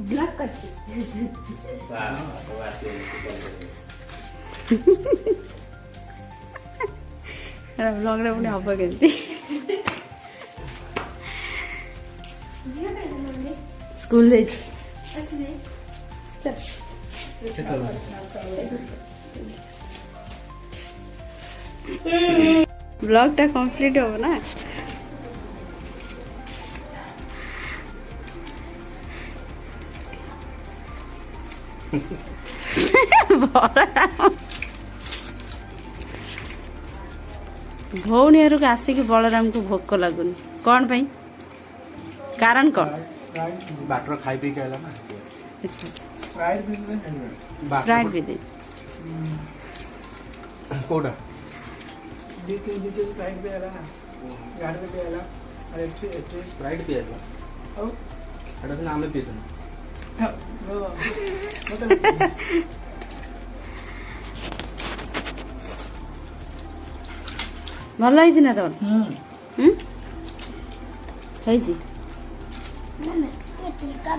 block करते blog रे पुणी हम केमती स्कूल ब्लॉग टा कंप्लीट हो ना भौणी आसिक बलराम को भोक लगुनि कौन पाई कारण कौन बाटर खाई पी के आला ना स्प्राइट भी दे कोडा स्प्राइट भी आला गाड़ी में भी आला अरे स्प्राइट पी आला और एटा तो नाम पीते भल है ना तोर है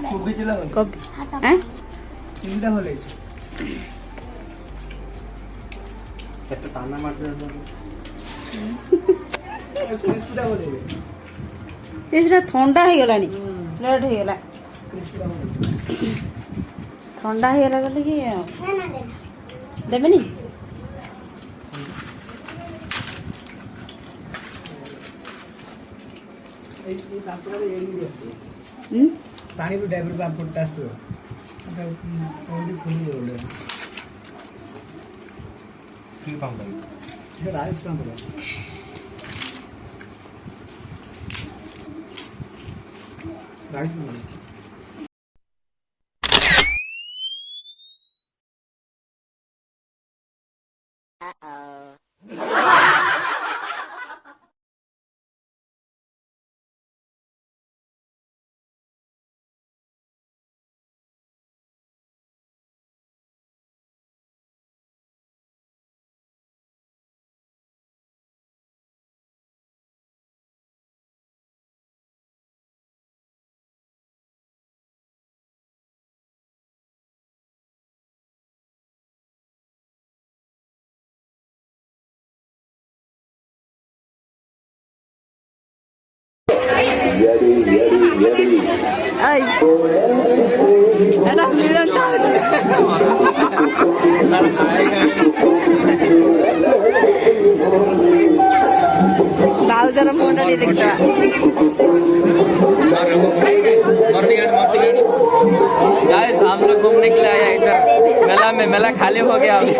कोबी चिला बोले कब हैं चिला बोले एटा ताना मारते क्रिस्पीटा बोले ये ठंडा हो गलानी लेट हो गला ठंडा हो गला बोले कि देबेनी पानी भी डाइवर पापड़ टास्ट हो आता ओडी फुल ओडे की पाऊंगा ये राइस पापड़ राइस पापड़ आई एटा मिलन बाउजर फोटो नहीं दिखता गाइस हम लोग घूमने के लिए आया इधर मेला में मेला खाली हो गया अभी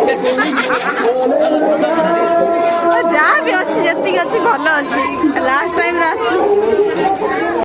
जहाँ भी अच्छी जी अच्छी भल अच्छी लास्ट टाइम